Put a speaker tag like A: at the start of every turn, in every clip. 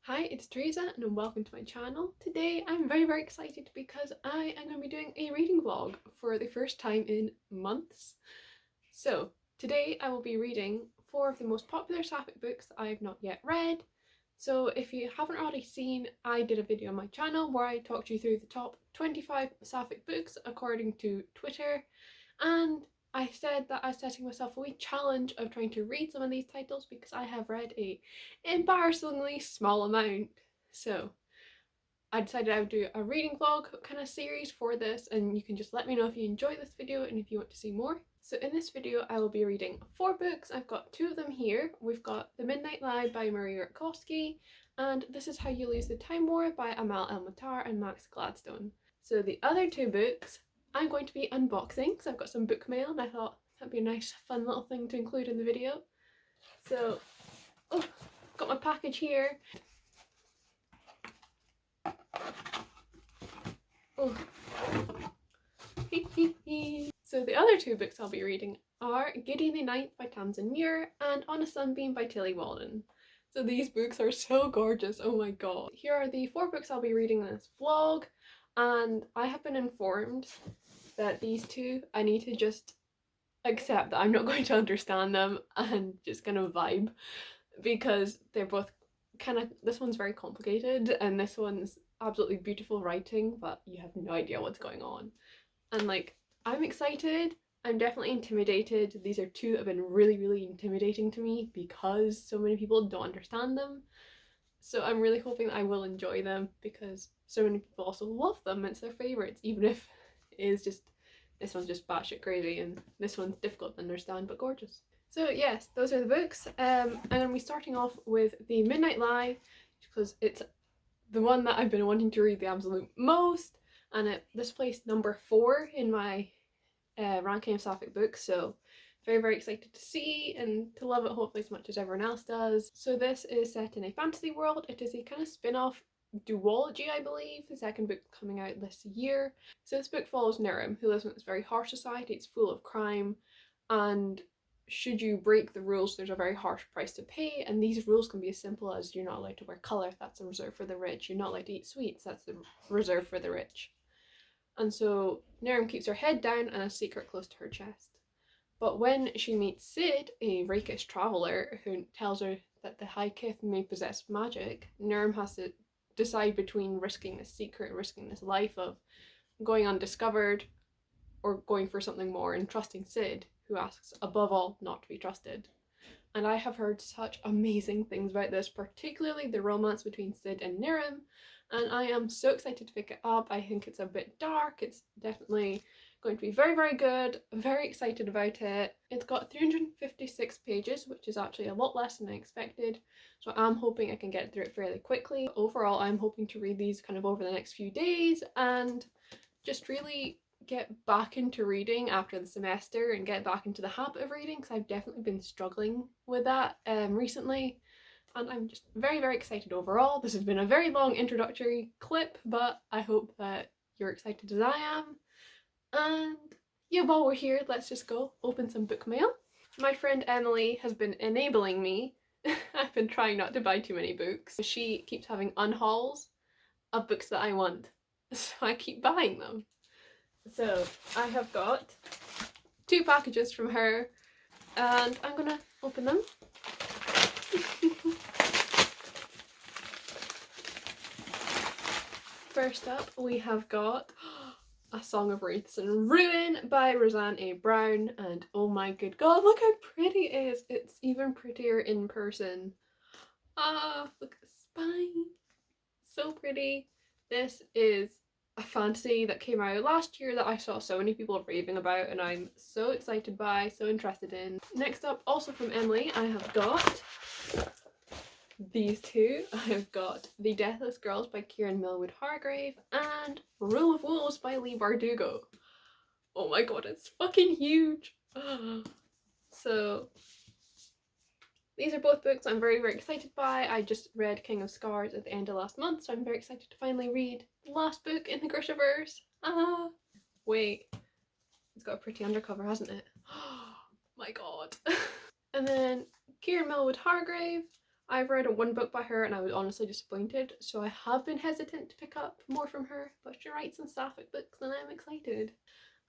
A: Hi, it's Theresa and welcome to my channel. Today I'm very excited because I am going to be doing a reading vlog for the first time in months. So today I will be reading 4 of the most popular sapphic books I have not yet read. So if you haven't already seen, I did a video on my channel where I talked you through the top 25 sapphic books according to Twitter, and I said that I was setting myself a wee challenge of trying to read some of these titles because I have read a embarrassingly small amount. So I decided I would do a reading vlog kind of series for this, and you can just let me know if you enjoy this video and if you want to see more. So in this video I will be reading 4 books. I've got 2 of them here. We've got The Midnight Lie by Marie Rutkowski and This Is How You Lose the Time War by Amal El-Matar and Max Gladstone. So the other 2 books I'm going to be unboxing because I've got some book mail and I thought that'd be a nice fun little thing to include in the video. So, got my package here. Oh. So the other 2 books I'll be reading are Gideon the Ninth by Tamsin Muir and On a Sunbeam by Tilly Walden. So these books are so gorgeous, oh my god. Here are the 4 books I'll be reading in this vlog, and I have been informed that these 2 I need to just accept that I'm not going to understand them and just kind of vibe, because they're both kind of, this one's very complicated and this one's absolutely beautiful writing, but you have no idea what's going on. And like, I'm excited, I'm definitely intimidated. These are 2 that have been really intimidating to me because so many people don't understand them. So I'm really hoping that I will enjoy them because so many people also love them. It's their favourites, even if it is just, this one's just batshit crazy and this one's difficult to understand but gorgeous. So yes, those are the books. I'm going to be starting off with The Midnight Lie because it's the one that I've been wanting to read the absolute most, and this placed number 4 in my ranking of sapphic books, so very excited to see and to love it hopefully as much as everyone else does. So this is set in a fantasy world. It is a kind of spin-off duology, I believe, the second book coming out this year. So this book follows Nirim, who lives in this very harsh society. It's full of crime, and should you break the rules, there's a very harsh price to pay, and these rules can be as simple as you're not allowed to wear colour, that's reserved for the rich, you're not allowed to eat sweets, that's reserved for the rich. And so Nirim keeps her head down and a secret close to her chest. But when she meets Sid, a rakish traveller who tells her that the High Kith may possess magic, Nirim has to decide between risking this secret, risking this life of going undiscovered, or going for something more and trusting Sid, who asks above all not to be trusted. And I have heard such amazing things about this, particularly the romance between Sid and Nirim, and I am so excited to pick it up. I think it's a bit dark, it's definitely going to be very good. I'm very excited about it. It's got 356 pages, which is actually a lot less than I expected, so I'm hoping I can get through it fairly quickly. Overall, I'm hoping to read these kind of over the next few days and just really get back into reading after the semester and get back into the habit of reading, because I've definitely been struggling with that recently, and I'm just very excited overall. This has been a very long introductory clip, but I hope that you're excited as I am. And yeah, while we're here, let's just go open some book mail. My friend Emily has been enabling me. I've been trying not to buy too many books. She keeps having unhauls of books that I want, so I keep buying them. So I have got 2 packages from her and I'm gonna open them. First up we have got A Song of Wraiths and Ruin by Roseanne A. Brown, and oh my good god, look how pretty it is. It's even prettier in person. Ah, look at the spine. So pretty. This is a fantasy that came out last year that I saw so many people raving about and I'm so excited by, so interested in. Next up, also from Emily, I have got these 2. I have got The Deathless Girls by Kieran Millwood Hargrave and Rule of Wolves by Leigh Bardugo. Oh my god, it's fucking huge! So these are both books I'm very excited by. I just read King of Scars at the end of last month, so I'm very excited to finally read the last book in the Grishaverse. Wait, it's got a pretty undercover, hasn't it? Oh my god. And then Kieran Millwood Hargrave, I've read one book by her and I was honestly disappointed, so I have been hesitant to pick up more from her, but she writes some sapphic books and I'm excited.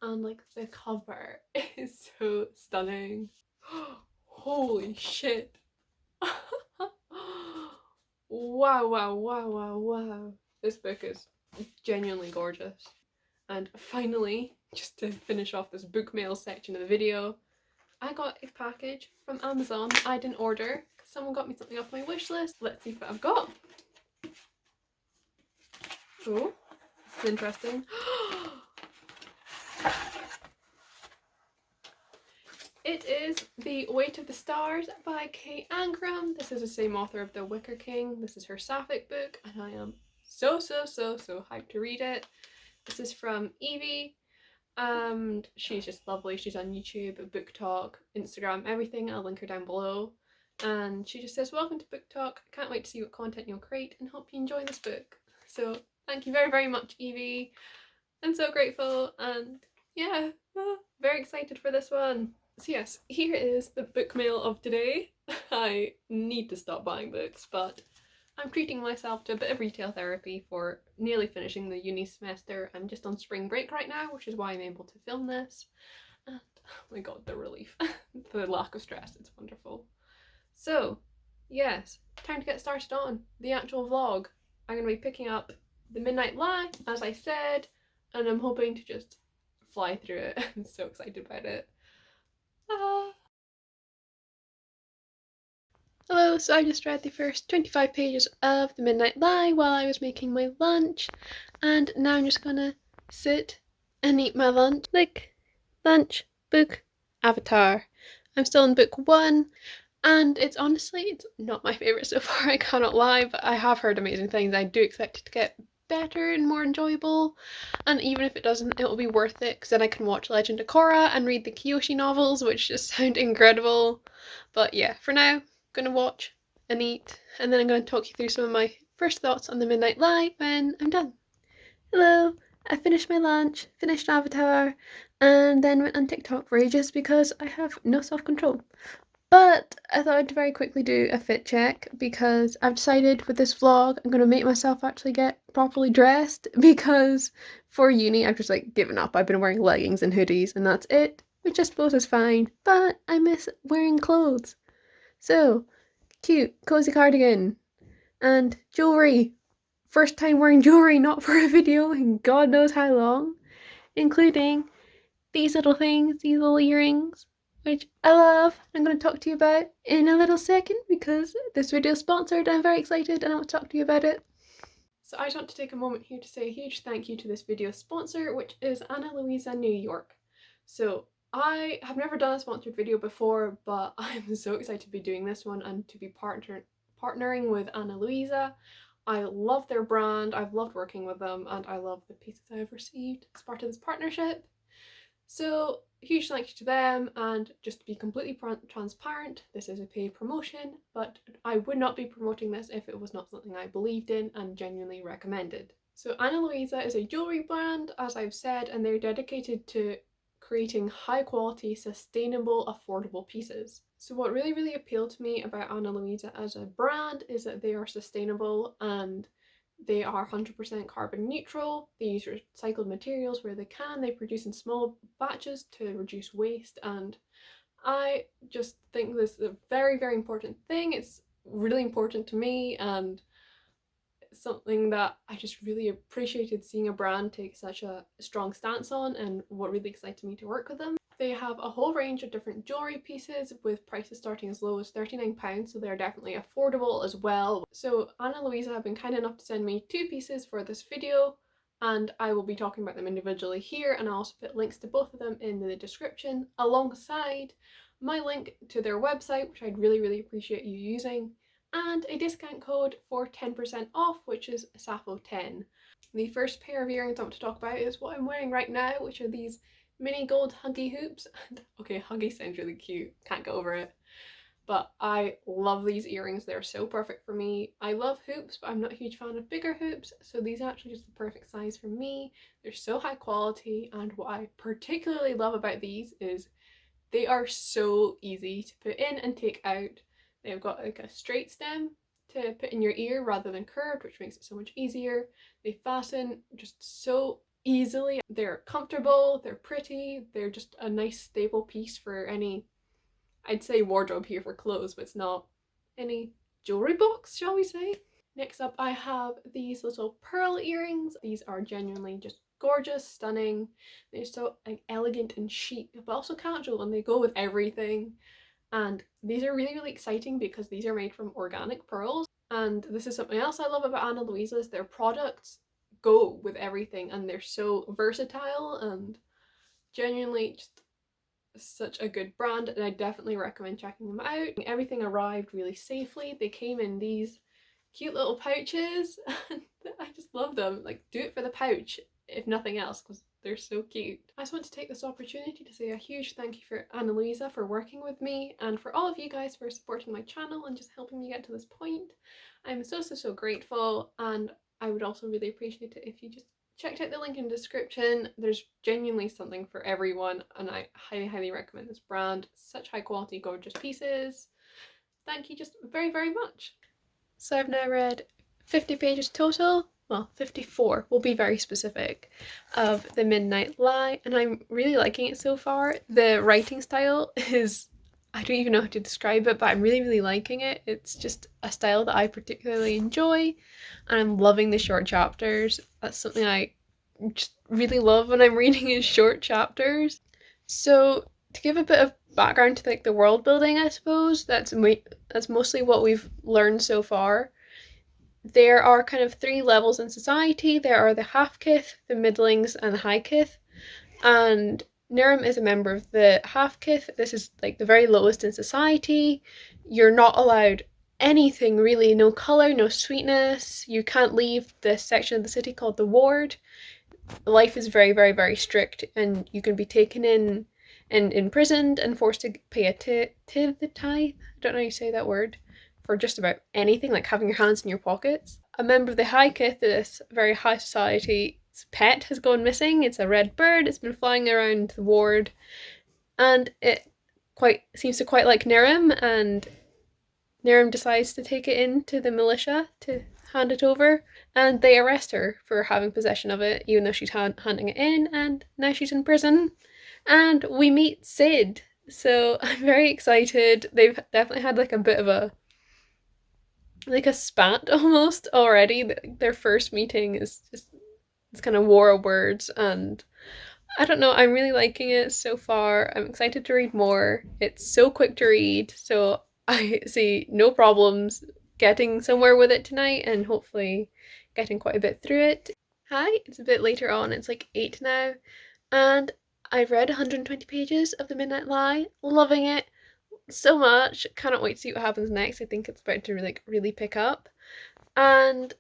A: And like the cover is so stunning. Holy shit. Wow, wow, wow, wow, wow. This book is genuinely gorgeous. And finally, just to finish off this book mail section of the video, I got a package from Amazon I didn't order because someone got me something off my wish list. Let's see what I've got. Oh, this is interesting. It is The Weight of the Stars by Kate Ancram. This is the same author of The Wicker King. This is her sapphic book and I am so hyped to read it. This is from Evie and she's just lovely. She's on YouTube, Book Talk, Instagram, everything. I'll link her down below. And she just says, welcome to Book Talk. I can't wait to see what content you'll create and hope you enjoy this book. So thank you very much, Evie. I'm so grateful and yeah, very excited for this one. So yes, here is the book mail of today. I need to stop buying books, but I'm treating myself to a bit of retail therapy for nearly finishing the uni semester. I'm just on spring break right now, which is why I'm able to film this. And oh my god, the relief. The lack of stress, it's wonderful. So yes, time to get started on the actual vlog. I'm going to be picking up The Midnight Lie, as I said, and I'm hoping to just fly through it. I'm so excited about it. Hello, so I just read the first 25 pages of The Midnight Lie while I was making my lunch, and now I'm just gonna sit and eat my lunch. Like, lunch, book, avatar. I'm still in book 1, and it's not my favourite so far, I cannot lie, but I have heard amazing things. I do expect it to get better and more enjoyable, and even if it doesn't, it'll be worth it because then I can watch Legend of Korra and read the Kyoshi novels, which just sound incredible. But yeah, for now, I'm gonna watch and eat, and then I'm gonna talk you through some of my first thoughts on The Midnight Lie when I'm done. Hello! I finished my lunch, finished Avatar, and then went on TikTok for ages because I have no self-control. But I thought I'd very quickly do a fit check because I've decided with this vlog I'm going to make myself actually get properly dressed because for uni I've just like given up. I've been wearing leggings and hoodies and that's it, which I suppose is fine, but I miss wearing clothes. So, cute, cozy cardigan and jewellery. First time wearing jewellery not for a video in God knows how long, including these little things, these little earrings, which I love. I'm going to talk to you about in a little second because this video is sponsored. I'm very excited and I want to talk to you about it. So I just want to take a moment here to say a huge thank you to this video sponsor, which is Ana Luisa New York. So I have never done a sponsored video before, but I'm so excited to be doing this one and to be partnering with Ana Luisa. I love their brand, I've loved working with them, and I love the pieces I've received as part of this partnership. So huge thank you to them, and just to be completely transparent, this is a paid promotion, but I would not be promoting this if it was not something I believed in and genuinely recommended. So Ana Luisa is a jewellery brand, as I've said, and they're dedicated to creating high quality, sustainable, affordable pieces. So what really appealed to me about Ana Luisa as a brand is that they are sustainable and they are 100% carbon neutral. They use recycled materials where they can. They produce in small batches to reduce waste, and I just think this is a very important thing. It's really important to me and something that I just really appreciated seeing a brand take such a strong stance on, and what really excited me to work with them. They have a whole range of different jewellery pieces with prices starting as low as £39, so they're definitely affordable as well. So Ana Luisa have been kind enough to send me 2 pieces for this video, and I will be talking about them individually here, and I'll also put links to both of them in the description alongside my link to their website, which I'd really appreciate you using, and a discount code for 10% off, which is Sappho10. The first pair of earrings I want to talk about is what I'm wearing right now, which are these mini gold Huggie hoops. Okay, Huggie sounds really cute, can't get over it. But I love these earrings, they're so perfect for me. I love hoops, but I'm not a huge fan of bigger hoops, so these are actually just the perfect size for me. They're so high quality, and what I particularly love about these is they are so easy to put in and take out. They've got like a straight stem to put in your ear rather than curved, which makes it so much easier. They fasten just so easily. They're comfortable, they're pretty, they're just a nice stable piece for any, I'd say wardrobe here for clothes, but it's not, any jewelry box, shall we say. Next up, I have these little pearl earrings. These are genuinely just gorgeous, stunning. They're so like elegant and chic, but also casual, and they go with everything. And these are really, really exciting because these are made from organic pearls. And this is something else I love about Ana Luisa's. Their products go with everything, and they're so versatile and genuinely just such a good brand, and I definitely recommend checking them out. Everything arrived really safely. They came in these cute little pouches and I just love them. Like, do it for the pouch if nothing else, because they're so cute. I just want to take this opportunity to say a huge thank you for Ana Luisa for working with me, and for all of you guys for supporting my channel and just helping me get to this point. I'm so grateful, and I would also really appreciate it if you just checked out the link in the description. There's genuinely something for everyone, and I highly recommend this brand. Such high quality, gorgeous pieces. Thank you just very much. So I've now read 50 pages total, well 54, we'll be very specific, of The Midnight Lie, and I'm really liking it so far. The writing style is, I don't even know how to describe it, but I'm really liking it. It's just a style that I particularly enjoy, and I'm loving the short chapters. That's something I just really love when I'm reading is short chapters. So to give a bit of background to like the world building, I suppose, that's mostly what we've learned so far. There are kind of 3 levels in society. There are the half-kith, the middlings, and the high-kith, and Niram is a member of the half-kith. This is like the very lowest in society. You're not allowed anything really, no colour, no sweetness. You can't leave this section of the city called the ward. Life is very strict, and you can be taken in and imprisoned and forced to pay a tithe, I don't know how you say that word, for just about anything, like having your hands in your pockets. A member of the high kith, this very high society's pet, has gone missing. It's a red bird. It's been flying around the ward, and it seems to quite like Niram, and Niram decides to take it into the militia to hand it over, and they arrest her for having possession of it, even though she's handing it in, and now she's in prison. And we meet Sid, so I'm very excited. They've definitely had like a bit of a spat almost already. Their first meeting is just this kind of war of words, and I don't know, I'm really liking it so far. I'm excited to read more. It's so quick to read, so I see no problems getting somewhere with it tonight and hopefully getting quite a bit through it. Hi, it's a bit later on, it's like 8 now, and I've read 120 pages of The Midnight Lie, loving it so much. Cannot wait to see what happens next. I think it's about to really pick up. And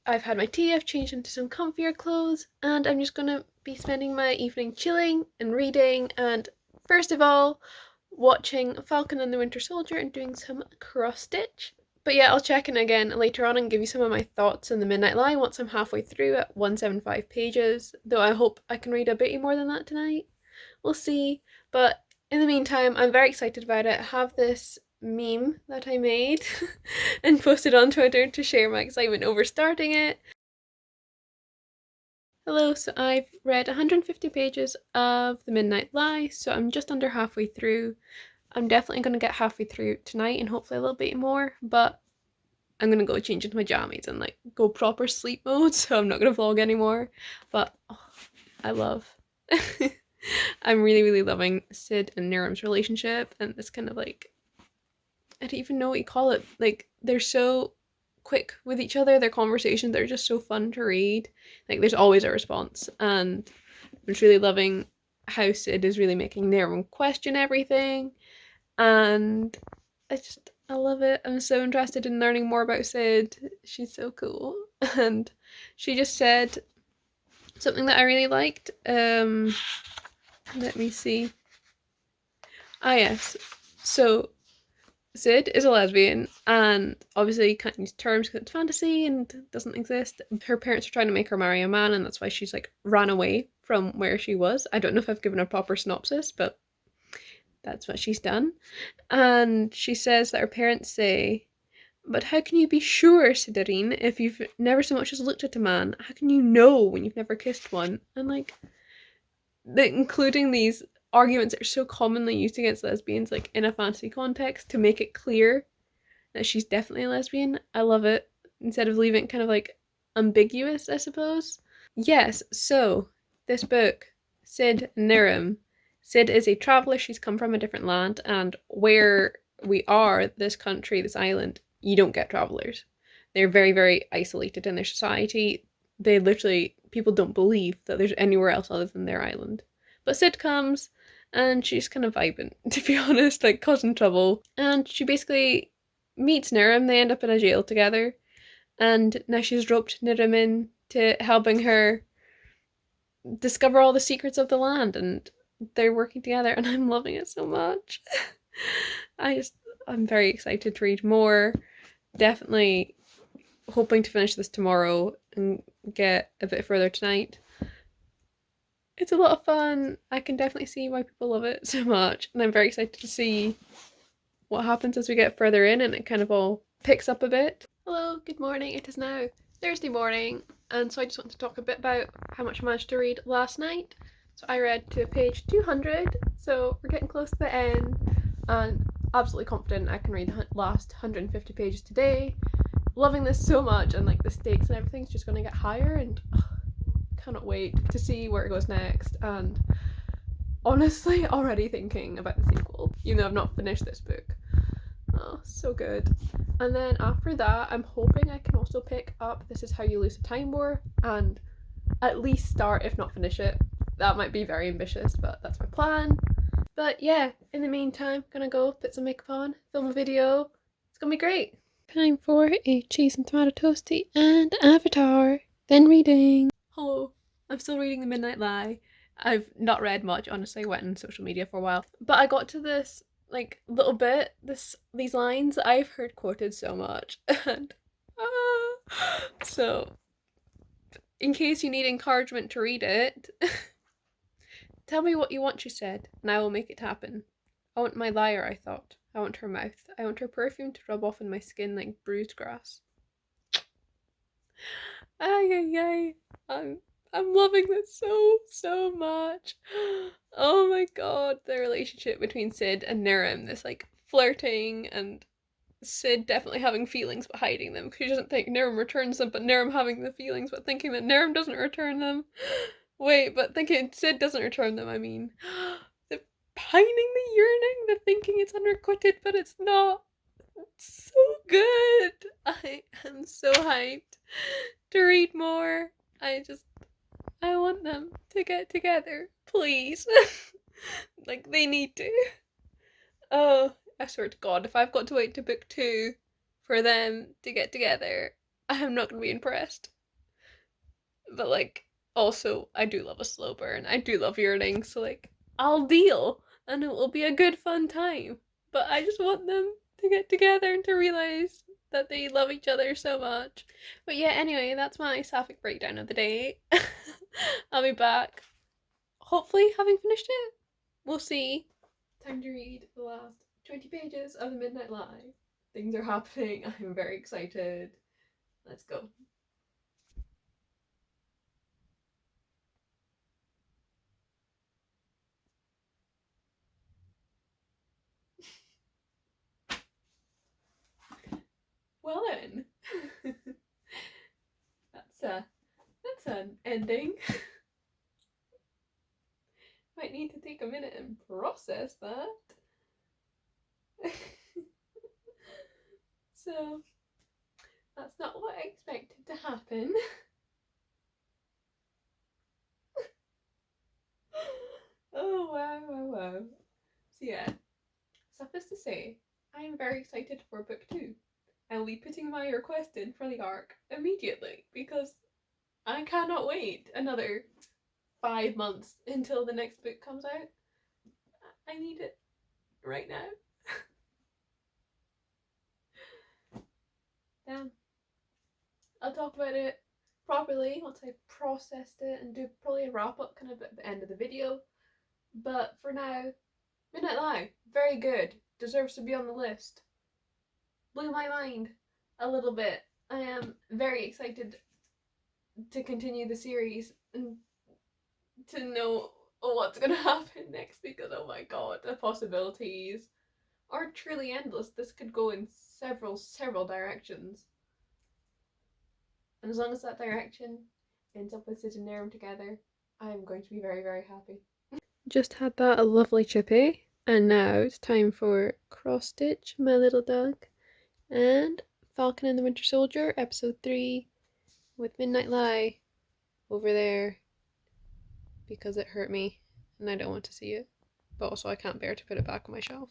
A: I've had my tea, I've changed into some comfier clothes, and I'm just gonna be spending my evening chilling and reading, and first of all watching Falcon and the Winter Soldier and doing some cross stitch. But yeah, I'll check in again later on and give you some of my thoughts on The Midnight Lie once I'm halfway through at 175 pages, though I hope I can read a bit more than that tonight. We'll see. But in the meantime, I'm very excited about it. I have this meme that I made and posted on Twitter to share my excitement over starting it. Hello, so I've read 150 pages of The Midnight Lie, so I'm just under halfway through. I'm definitely going to get halfway through tonight and hopefully a little bit more, but I'm going to go change into my jammies and like go proper sleep mode, so I'm not going to vlog anymore. But oh, I love I'm really loving Sid and Niram's relationship, and this kind of like, I don't even know what you call it, like they're so quick with each other, their conversations are just so fun to read. Like there's always a response, and I'm just really loving how Sid is really making Niram question everything, and I love it. I'm so interested in learning more about Sid. She's so cool. And she just said something that I really liked. Let me see. Ah yes, so Sid is a lesbian, and obviously you can't use terms because it's fantasy and doesn't exist. Her parents are trying to make her marry a man, and that's why she's like ran away from where she was. I don't know if I've given a proper synopsis, but that's what she's done. And she says that her parents say, "But how can you be sure, Sidarine, if you've never so much as looked at a man? How can you know when you've never kissed one?" And like, including these arguments that are so commonly used against lesbians, like in a fantasy context, to make it clear that she's definitely a lesbian. I love it. Instead of leaving it kind of like ambiguous, I suppose. Yes, so this book, Sid Nirim. Sid is a traveller, she's come from a different land, and where we are, this country, this island, you don't get travellers. They're very, very isolated in their society. They literally, people don't believe that there's anywhere else other than their island. But Sid comes, and she's kind of vibing, to be honest, like causing trouble. And she basically meets Nirim, they end up in a jail together, and now she's roped Nirim in to helping her discover all the secrets of the land, and they're working together, and I'm loving it so much. I'm very excited to read more. Definitely hoping to finish this tomorrow and get a bit further tonight. It's a lot of fun. I can definitely see why people love it so much, and I'm very excited to see what happens as we get further in and it kind of all picks up a bit. Hello, good morning. It is now Thursday morning, and so I just want to talk a bit about how much I managed to read last night. So I read to page 200, so we're getting close to the end, and absolutely confident I can read the last 150 pages today. Loving this so much, and like the stakes and everything's just going to get higher, and cannot wait to see where it goes next. And honestly, already thinking about the sequel, even though I've not finished this book. Oh, so good. And then after that, I'm hoping I can also pick up This Is How You Lose a Time War and at least start, if not finish it. That might be very ambitious, but that's my plan. But yeah, in the meantime, gonna go put some makeup on, film a video. It's gonna be great. Time for a cheese and tomato toasty and Avatar, then reading. Hello, I'm still reading The Midnight Lie. I've not read much, honestly. I went on social media for a while, but I got to this like little bit, these lines that I've heard quoted so much, and so in case you need encouragement to read it, tell me what you want, she said, and I will make it happen. I want my lyre, I thought. I want her mouth. I want her perfume to rub off on my skin like bruised grass. Ay, ay, ay. I'm loving this so much. Oh my god, the relationship between Sid and Nirim, this like flirting, and Sid definitely having feelings but hiding them because he doesn't think Nirim returns them, but Nirim having the feelings but thinking that Nirim doesn't return them. Wait, but thinking Sid doesn't return them, I mean. The pining, the yearning, the thinking it's unrequited but it's not. It's so good. I am so hyped to read more. I want them to get together, please. Like, they need to. Oh, I swear to God, if I've got to wait to book 2 for them to get together, I'm not gonna be impressed. But, like, also, I do love a slow burn. I do love yearning, so, like, I'll deal, and it will be a good, fun time. But I just want them to get together and to realize that they love each other so much. But yeah, anyway, that's my sapphic breakdown of the day. I'll be back, hopefully having finished it. We'll see. Time to read the last 20 pages of The Midnight Lie. Things are happening. I'm very excited. Let's go. Well then. That's an ending. Might need to take a minute and process that. So that's not what I expected to happen. Oh wow. So yeah, suffice to say, I am very excited for book 2. I will be putting my request in for the ARC immediately because I cannot wait another 5 months until the next book comes out. I need it right now. Damn. I'll talk about it properly once I've processed it and do probably a wrap up kind of at the end of the video. But for now, Midnight Lie, very good. Deserves to be on the list. Blew my mind a little bit. I am very excited to continue the series and to know what's gonna happen next because oh my god, the possibilities are truly endless. This could go in several directions. And as long as that direction ends up with Sid and Narum together, I'm going to be very happy. Just had that a lovely chippy, and now it's time for Cross Stitch, my little dog, and Falcon and the Winter Soldier, episode 3, with Midnight Lie over there because it hurt me and I don't want to see it, but also I can't bear to put it back on my shelf.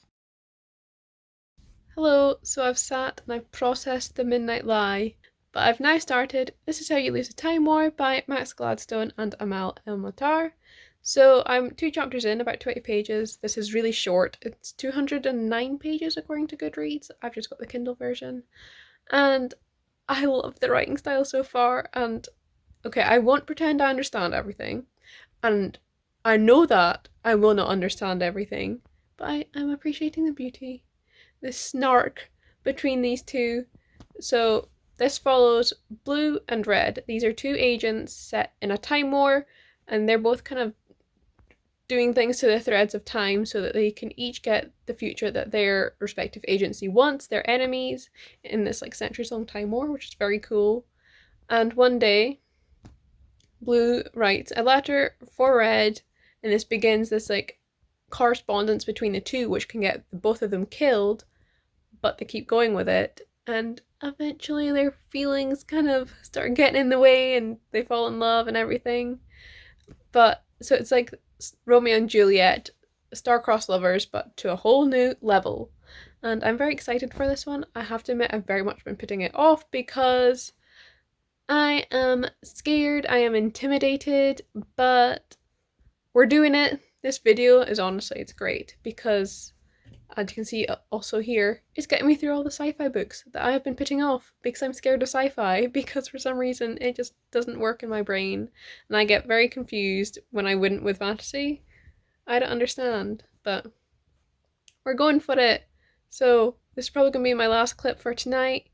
A: Hello, so I've sat and I've processed the Midnight Lie, but I've now started This Is How You Lose a Time War by Max Gladstone and Amal El-Matar. So I'm 2 chapters in, about 20 pages. This is really short. It's 209 pages according to Goodreads. I've just got the Kindle version. And I love the writing style so far, and okay, I won't pretend I understand everything. And I know that I will not understand everything, but I am appreciating the beauty, the snark between these two. So this follows Blue and Red. These are 2 agents set in a time war, and they're both kind of doing things to the threads of time so that they can each get the future that their respective agency wants, their enemies, in this like centuries-long time war, which is very cool. And one day, Blue writes a letter for Red, and this begins this like correspondence between the two, which can get both of them killed, but they keep going with it, and eventually their feelings kind of start getting in the way and they fall in love and everything. But so it's like Romeo and Juliet, star-crossed lovers, but to a whole new level. And I'm very excited for this one. I have to admit, I've very much been putting it off because I am scared, I am intimidated, but we're doing it. This video is honestly, it's great because, as you can see also here, it's getting me through all the sci-fi books that I have been putting off because I'm scared of sci-fi because for some reason it just doesn't work in my brain and I get very confused when I wouldn't with fantasy. I don't understand, but we're going for it. So this is probably going to be my last clip for tonight.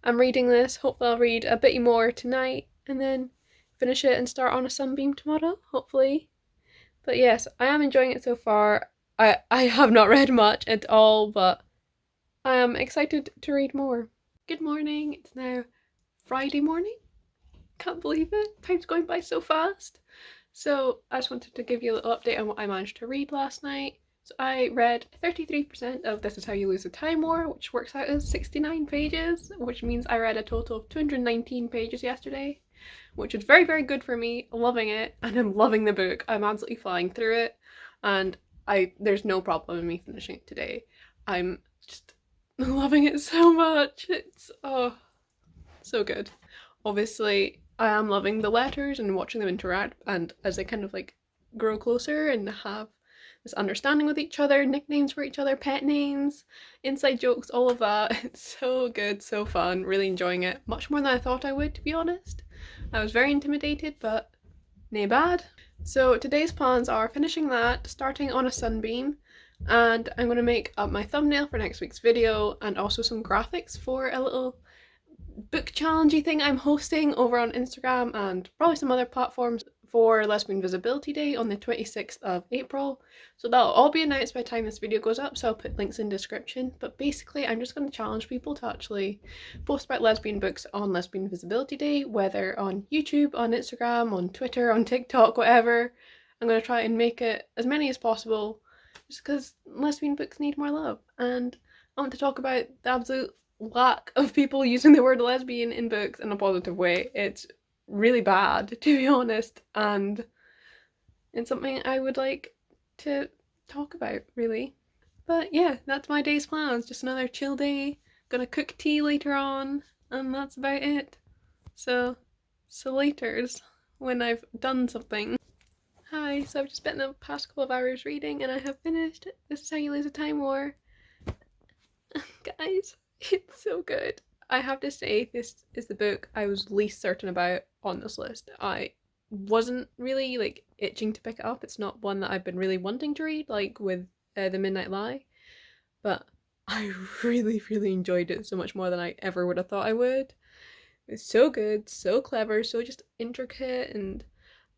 A: I'm reading this, hopefully I'll read a bit more tonight and then finish it and start on a sunbeam tomorrow, hopefully. But yes, I am enjoying it so far. I have not read much at all, but I am excited to read more. Good morning, it's now Friday morning. Can't believe it, time's going by so fast. So I just wanted to give you a little update on what I managed to read last night. So I read 33% of This Is How You Lose a Time War, which works out as 69 pages, which means I read a total of 219 pages yesterday, which is very good for me, loving it, and I'm loving the book. I'm absolutely flying through it, and there's no problem in me finishing it today. I'm just loving it so much. It's so good. Obviously, I am loving the letters and watching them interact, and as they kind of like grow closer and have this understanding with each other, nicknames for each other, pet names, inside jokes, all of that. It's so good, so fun, really enjoying it. Much more than I thought I would, to be honest. I was very intimidated, but nae bad. So today's plans are finishing that, starting on a sunbeam, and I'm going to make up my thumbnail for next week's video and also some graphics for a little book challengey thing I'm hosting over on Instagram and probably some other platforms for Lesbian Visibility Day on the 26th of April. So that'll all be announced by the time this video goes up, so I'll put links in the description. But basically I'm just going to challenge people to actually post about lesbian books on Lesbian Visibility Day, whether on YouTube, on Instagram, on Twitter, on TikTok, whatever. I'm going to try and make it as many as possible just because lesbian books need more love, and I want to talk about the absolute lack of people using the word lesbian in books in a positive way. It's really bad, to be honest, and it's something I would like to talk about, really. But yeah, that's my day's plans. Just another chill day. Gonna cook tea later on, and that's about it. So laters when I've done something. Hi, so I've just spent the past couple of hours reading and I have finished This Is How You Lose a Time War. Guys, it's so good. I have to say, this is the book I was least certain about on this list. I wasn't really like itching to pick it up. It's not one that I've been really wanting to read, like with The Midnight Lie, but I really, really enjoyed it so much more than I ever would have thought I would. It's so good, so clever, so just intricate, and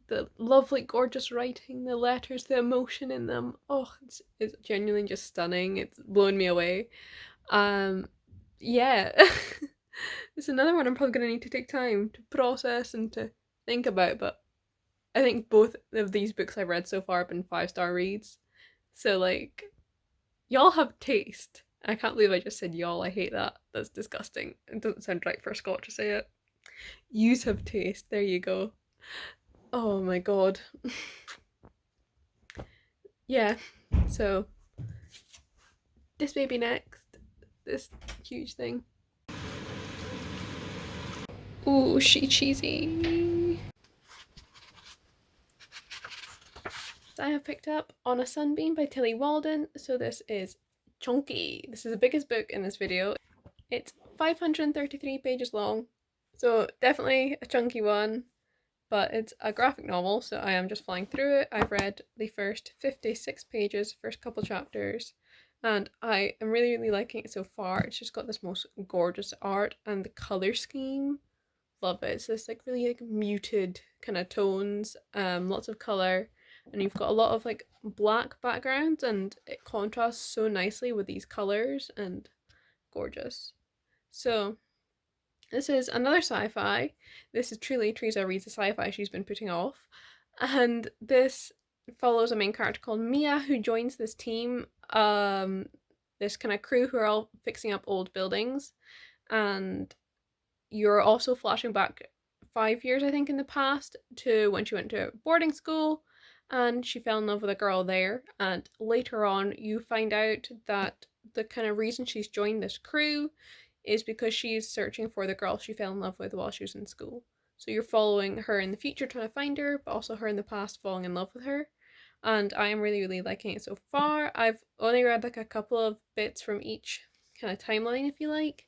A: the lovely, gorgeous writing, the letters, the emotion in them. Oh, it's genuinely just stunning. It's blown me away. Um, yeah. It's another one I'm probably gonna need to take time to process and to think about, but I think both of these books I've read so far have been 5-star reads. So like, y'all have taste. I can't believe I just said y'all. I hate that. That's disgusting. It doesn't sound right for a Scot to say it. Yous have taste. There you go. Oh my god. Yeah. So this baby next. This huge thing. Ooh, she cheesy. I have picked up On a Sunbeam by Tilly Walden. So this is chunky. This is the biggest book in this video. It's 533 pages long, so definitely a chunky one, but it's a graphic novel, so I am just flying through it. I've read the first 56 pages, first couple chapters, and I am really, really liking it so far. It's just got this most gorgeous art, and the colour scheme, love it. It's this like really like muted kind of tones, lots of colour, and you've got a lot of like black backgrounds, and it contrasts so nicely with these colours, and gorgeous. So this is another sci-fi. This is truly Theresa reads the sci-fi she's been putting off. And this follows a main character called Mia who joins this team, this kind of crew who are all fixing up old buildings. And you're also flashing back 5 years, I think, in the past to when she went to boarding school and she fell in love with a girl there. And later on, you find out that the kind of reason she's joined this crew is because she's searching for the girl she fell in love with while she was in school. So you're following her in the future trying to find her, but also her in the past falling in love with her. And I am really, really liking it so far. I've only read like a couple of bits from each kind of timeline, if you like,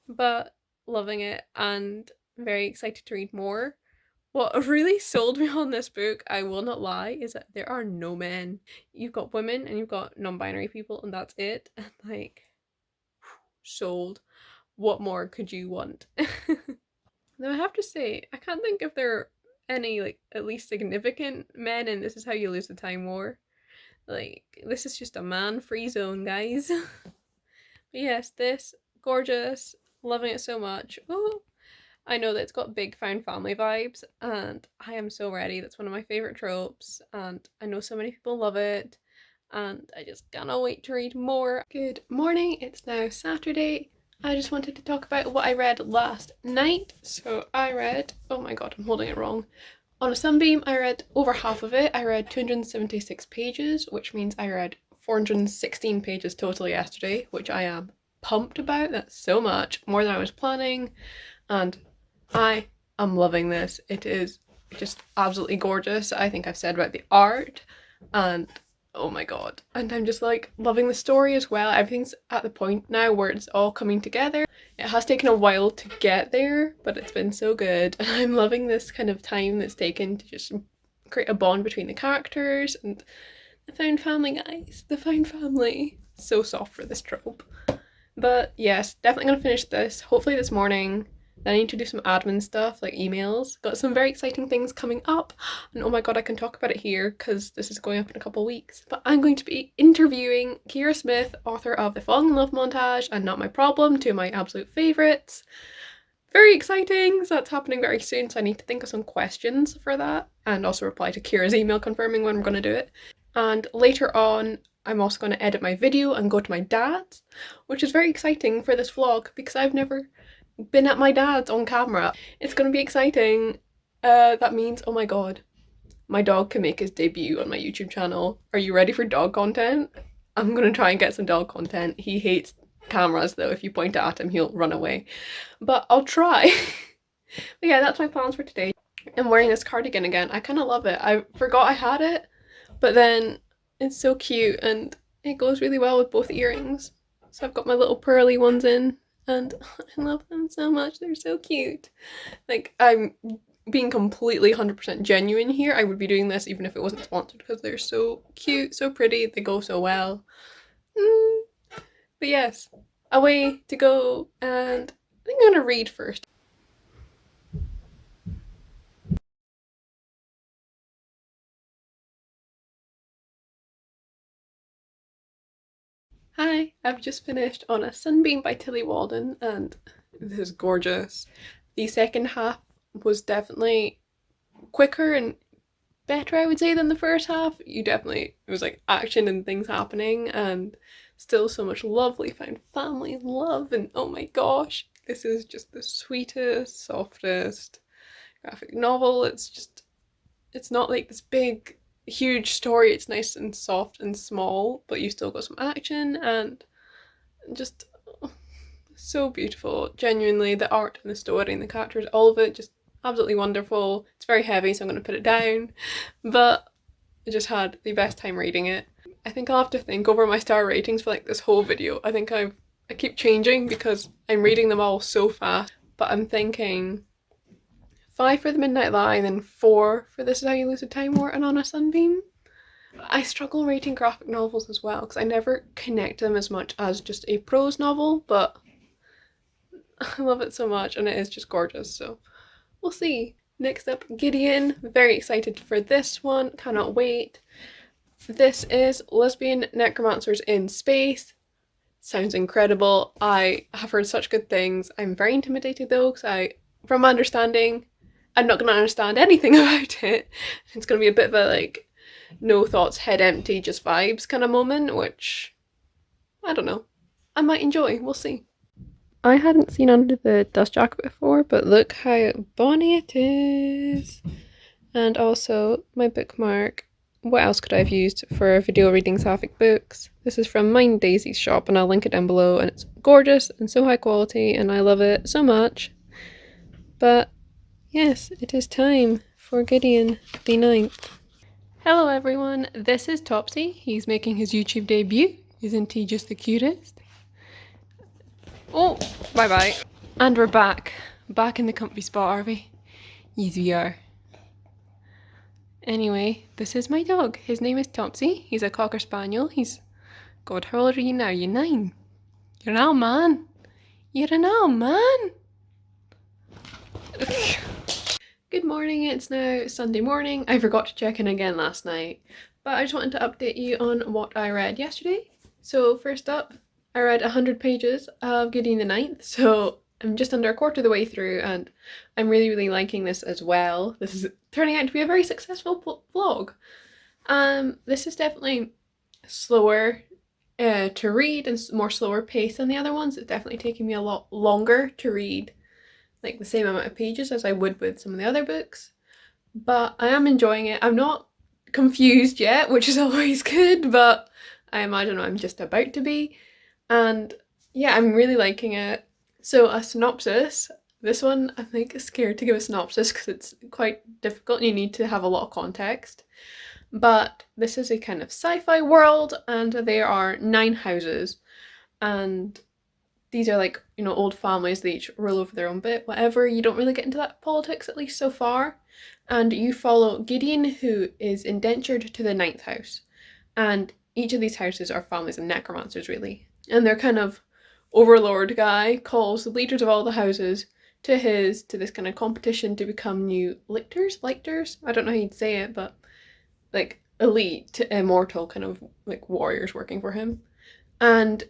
A: but loving it and very excited to read more. What really sold me on this book, I will not lie, is that there are no men. You've got women and you've got non-binary people, and that's it. And like, sold. What more could you want? Though I have to say, I can't think if there are any like at least significant men in This Is How You Lose the Time War. Like, this is just a man-free zone, guys. But yes, this gorgeous, loving it so much. Oh, I know that it's got big found family vibes, and I am so ready. That's one of my favorite tropes, and I know so many people love it, and I just cannot wait to read more. Good morning, it's now Saturday. I just wanted to talk about what I read last night. So I read, oh my god, I'm holding it wrong. On a Sunbeam, I read over half of it. I read 276 pages, which means I read 416 pages total yesterday, which I am pumped about. That's so much, more than I was planning, and I am loving this. It is just absolutely gorgeous. I think I've said about the art, and oh my god. And I'm just like loving the story as well. Everything's at the point now where it's all coming together. It has taken a while to get there, but it's been so good. And I'm loving this kind of time that's taken to just create a bond between the characters and the found family, guys. The found family. So soft for this trope. But yes, definitely gonna finish this. Hopefully this morning. Then I need to do some admin stuff like emails. Got some very exciting things coming up, and oh my god, I can talk about it here because this is going up in a couple of weeks. But I'm going to be interviewing Kira Smith, author of The Falling in Love Montage and Not My Problem, two of my absolute favourites. Very exciting! So that's happening very soon, so I need to think of some questions for that and also reply to Kira's email confirming when we're going to do it. And later on, I'm also going to edit my video and go to my dad's, which is very exciting for this vlog because I've never been at my dad's on camera. It's gonna be exciting. That means, oh my god, my dog can make his debut on my YouTube channel. Are you ready for dog content? I'm gonna try and get some dog content. He hates cameras though. If you point it at him, he'll run away. But I'll try. But yeah, that's my plans for today. I'm wearing this cardigan again. I kind of love it. I forgot I had it, but then it's so cute and it goes really well with both earrings. So I've got my little pearly ones in, and I love them so much. They're so cute. Like, I'm being completely 100% genuine here. I would be doing this even if it wasn't sponsored because they're so cute, so pretty, they go so well. But yes, away to go, and I think I'm gonna read first. Hi, I've just finished On a Sunbeam by Tilly Walden, and this is gorgeous. The second half was definitely quicker and better, I would say, than the first half. It was like action and things happening, and still so much lovely found family love, and oh my gosh, this is just the sweetest, softest graphic novel. It's not like this big, huge story. It's nice and soft and small, but you still got some action and just so beautiful. Genuinely, the art and the story and the characters, all of it, just absolutely wonderful. It's very heavy, so I'm going to put it down, but I just had the best time reading it. I think I'll have to think over my star ratings for like this whole video. I keep changing because I'm reading them all so fast, but I'm thinking 5 for The Midnight Lie, and then 4 for This Is How You Lose a Time War and On a Sunbeam. I struggle rating graphic novels as well because I never connect them as much as just a prose novel, but I love it so much and it is just gorgeous, so we'll see. Next up, Gideon. Very excited for this one, cannot wait. This is Lesbian Necromancers in Space. Sounds incredible. I have heard such good things. I'm very intimidated though because from my understanding, I'm not going to understand anything about it. It's going to be a bit of a like, no thoughts, head empty, just vibes kind of moment, which, I don't know, I might enjoy, we'll see. I hadn't seen Under the Dust Jacket before, but look how bonny it is. And also, my bookmark. What else could I have used for video reading sapphic books? This is from Mind Daisy's shop, and I'll link it down below, and it's gorgeous and so high quality, and I love it so much. But yes, it is time for Gideon the Ninth. Hello everyone, this is Topsy. He's making his YouTube debut. Isn't he just the cutest? Oh, bye bye. And we're back. Back in the comfy spot, are we? Yes, we are. Anyway, this is my dog. His name is Topsy. He's a Cocker Spaniel. God, how old are you now? You're 9. You're an old man. You're an old man. Good morning, it's now Sunday morning. I forgot to check in again last night, but I just wanted to update you on what I read yesterday. So first up, I read 100 pages of Gideon the Ninth, so I'm just under a quarter of the way through and I'm really liking this as well. This is turning out to be a very successful vlog. This is definitely slower to read and more slower pace than the other ones. It's definitely taking me a lot longer to read like the same amount of pages as I would with some of the other books, but I am enjoying it. I'm not confused yet, which is always good, but I imagine I'm just about to be, and yeah, I'm really liking it. So a synopsis. This one I'm like scared to give a synopsis because it's quite difficult and you need to have a lot of context, but this is a kind of sci-fi world and there are 9 houses, and these are like, you know, old families, they each rule over their own bit, whatever. You don't really get into that politics, at least so far. And you follow Gideon, who is indentured to the 9th house. And each of these houses are families of necromancers, really. And their kind of overlord guy calls the leaders of all the houses to this kind of competition to become new lictors? I don't know how you'd say it, but like elite, immortal kind of like warriors working for him. And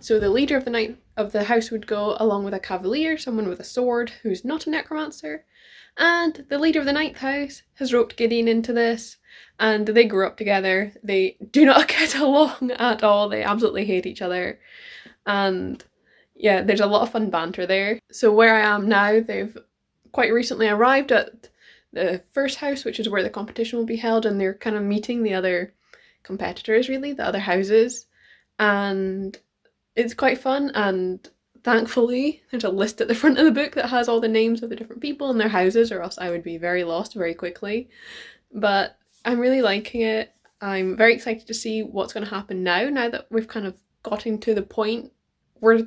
A: so the leader of the house would go along with a cavalier, someone with a sword who's not a necromancer, and the leader of the 9th house has roped Gideon into this, and they grew up together. They do not get along at all. They absolutely hate each other, and yeah, there's a lot of fun banter there. So where I am now, they've quite recently arrived at the first house, which is where the competition will be held, and they're kind of meeting the other competitors, really, the other houses, and it's quite fun. And thankfully there's a list at the front of the book that has all the names of the different people and their houses, or else I would be very lost very quickly. But I'm really liking it. I'm very excited to see what's going to happen now that we've kind of gotten to the point where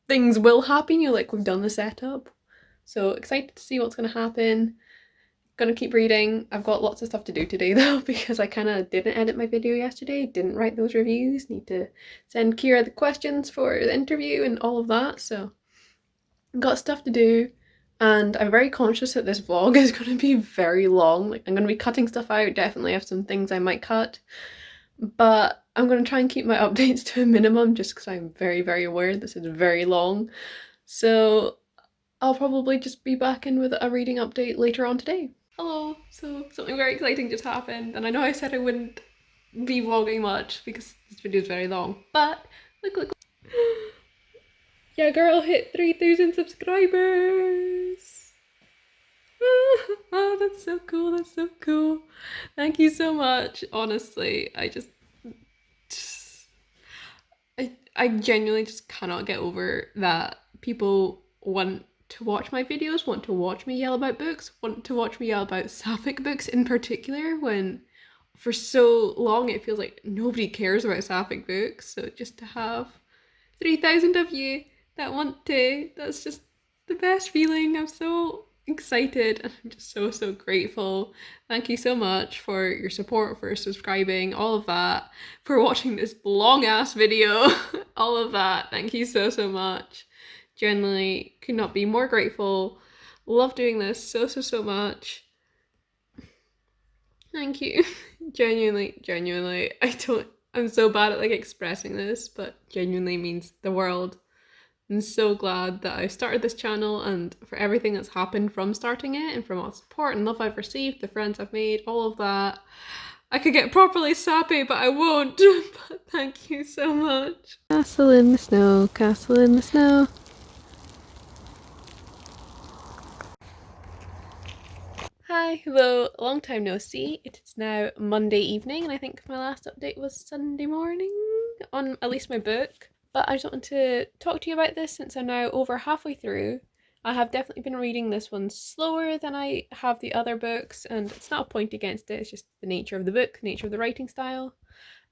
A: things will happen. You're like, we've done the setup, so excited to see what's going to happen. Gonna keep reading. I've got lots of stuff to do today though, because I kind of didn't edit my video yesterday, didn't write those reviews, need to send Kira the questions for the interview and all of that, so I've got stuff to do. And I'm very conscious that this vlog is going to be very long. Like, I'm going to be cutting stuff out, definitely have some things I might cut, but I'm going to try and keep my updates to a minimum just because I'm very, very aware this is very long. So I'll probably just be back in with a reading update later on today. Hello! So something very exciting just happened, and I know I said I wouldn't be vlogging much because this video is very long, but look. Yeah, girl hit 3,000 subscribers! Oh, that's so cool, that's so cool. Thank you so much. Honestly, I genuinely just cannot get over that people want to watch my videos, want to watch me yell about books, want to watch me yell about sapphic books in particular, when for so long it feels like nobody cares about sapphic books. So just to have 3,000 of you that want to, that's just the best feeling. I'm so excited and I'm just so grateful. Thank you so much for your support, for subscribing, all of that, for watching this long ass video, all of that. Thank you so much. Genuinely could not be more grateful. Love doing this so much. Thank you. Genuinely, I'm so bad at like expressing this, but genuinely means the world. I'm so glad that I started this channel and for everything that's happened from starting it and from all the support and love I've received, the friends I've made, all of that. I could get properly sappy, but I won't. But thank you so much. Castle in the snow, castle in the snow. Hi, hello, long time no see. It is now Monday evening and I think my last update was Sunday morning on at least my book. But I just wanted to talk to you about this since I'm now over halfway through. I have definitely been reading this one slower than I have the other books, and it's not a point against it, it's just the nature of the book, the nature of the writing style.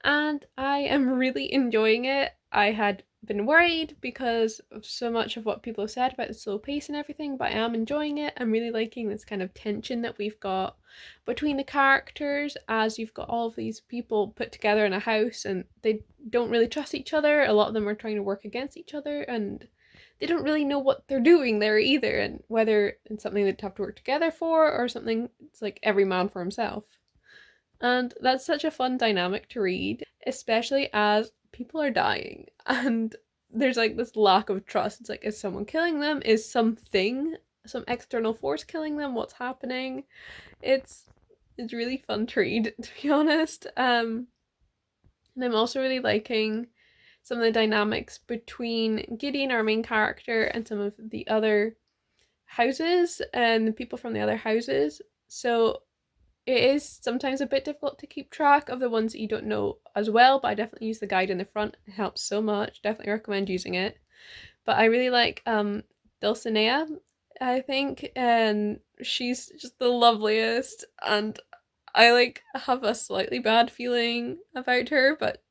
A: And I am really enjoying it. I had been worried because of so much of what people have said about the slow pace and everything, but I am enjoying it. I'm really liking this kind of tension that we've got between the characters as you've got all of these people put together in a house and they don't really trust each other. A lot of them are trying to work against each other and they don't really know what they're doing there either, and whether it's something they'd have to work together for or something it's like every man for himself. And that's such a fun dynamic to read, especially as people are dying and there's like this lack of trust. It's like, is someone killing them? Is something, some external force killing them? What's happening? It's really fun to read, to be honest. And I'm also really liking some of the dynamics between Gideon, our main character, and some of the other houses and the people from the other houses. So it is sometimes a bit difficult to keep track of the ones that you don't know as well, but I definitely use the guide in the front. It helps so much. Definitely recommend using it. But I really like Dulcinea, I think, and she's just the loveliest, and I like have a slightly bad feeling about her, but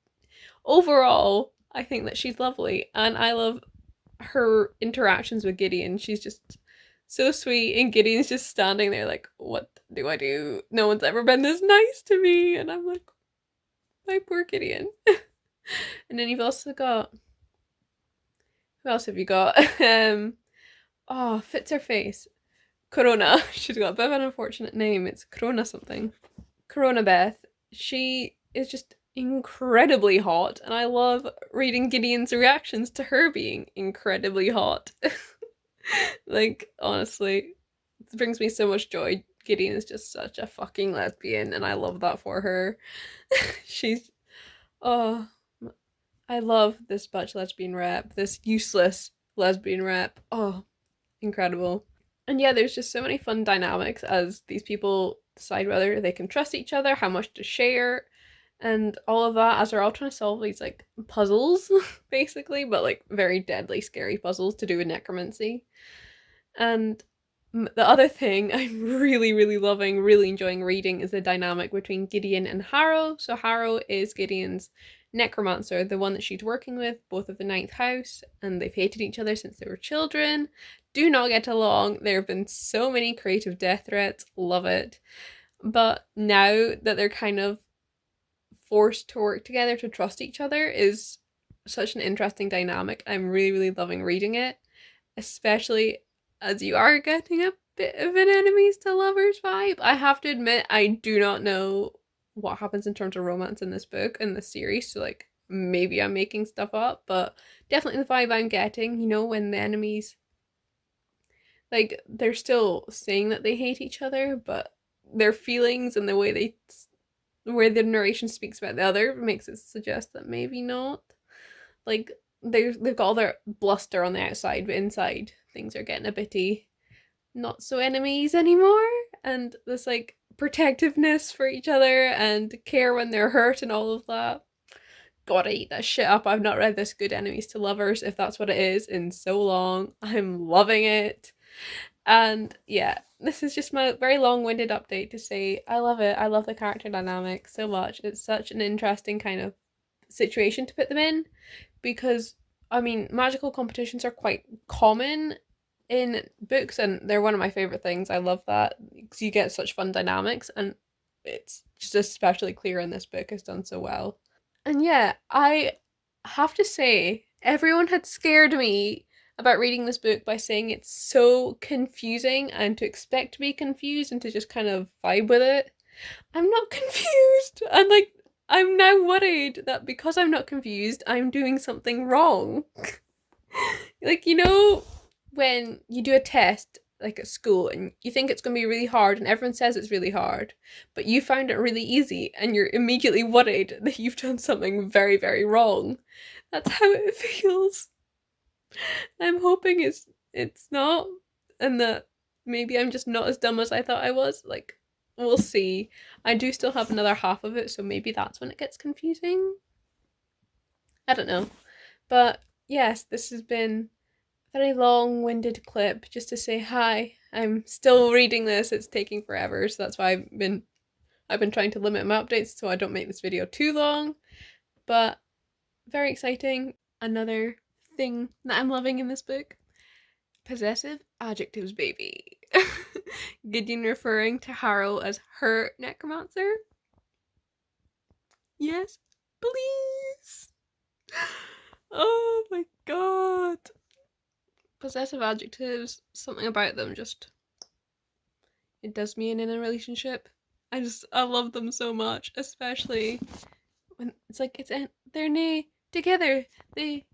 A: overall I think that she's lovely and I love her interactions with Gideon. She's just so sweet and Gideon's just standing there like, what do I do? No one's ever been this nice to me, and I'm like, my poor Gideon. And then you've also got, who else have you got? Oh, fits her face. Corona. She's got a bit of an unfortunate name. It's Corona something. Corona Beth. She is just incredibly hot, and I love reading Gideon's reactions to her being incredibly hot. Like, honestly, it brings me so much joy. Gideon is just such a fucking lesbian, and I love that for her. She's, oh, I love this butch lesbian rep, this useless lesbian rep. Oh, incredible. And yeah, there's just so many fun dynamics as these people decide whether they can trust each other, how much to share, and all of that as they're all trying to solve these like puzzles, basically, but like very deadly, scary puzzles to do with necromancy. And The other thing I'm really loving, really enjoying reading is the dynamic between Gideon and Harrow. So Harrow is Gideon's necromancer, the one that she's working with, both of the ninth house, and they've hated each other since they were children. Do not get along. There have been so many creative death threats. Love it. But now that they're kind of forced to work together to trust each other is such an interesting dynamic. I'm really loving reading it, especially as you are getting a bit of an enemies to lovers vibe. I have to admit, I do not know what happens in terms of romance in this book and this series, so like maybe I'm making stuff up, but definitely the vibe I'm getting, when the enemies, like, they're still saying that they hate each other, but their feelings and the way where the narration speaks about the other makes it suggest that maybe not. Like, they've got all their bluster on the outside, but inside things are getting a bitty not so enemies anymore. And this like protectiveness for each other and care when they're hurt and all of that. Gotta eat that shit up. I've not read this good enemies to lovers, if that's what it is, in so long. I'm loving it. And yeah, this is just my very long-winded update to say I love it. I love the character dynamic so much. It's such an interesting kind of situation to put them in, because I mean, magical competitions are quite common in books and they're one of my favorite things. I love that because you get such fun dynamics, and it's just especially clear in this book. It's done so well. And yeah, I have to say, everyone had scared me about reading this book by saying it's so confusing and to expect to be confused and to just kind of vibe with it. I'm not confused. And like, I'm now worried that because I'm not confused, I'm doing something wrong. Like, when you do a test like at school and you think it's going to be really hard and everyone says it's really hard, but you found it really easy and you're immediately worried that you've done something very wrong. That's how it feels. I'm hoping it's not, and that maybe I'm just not as dumb as I thought I was. Like, we'll see. I do still have another half of it, so maybe that's when it gets confusing. I don't know. But yes, this has been a very long-winded clip just to say hi. I'm still reading this. It's taking forever, so that's why I've been trying to limit my updates so I don't make this video too long. But very exciting. Another thing that I'm loving in this book. Possessive adjectives, baby. Gideon referring to Harrow as her necromancer. Yes, please. Oh my god. Possessive adjectives, something about them just, it does me in a relationship. I love them so much, especially when it's like they're nae together. They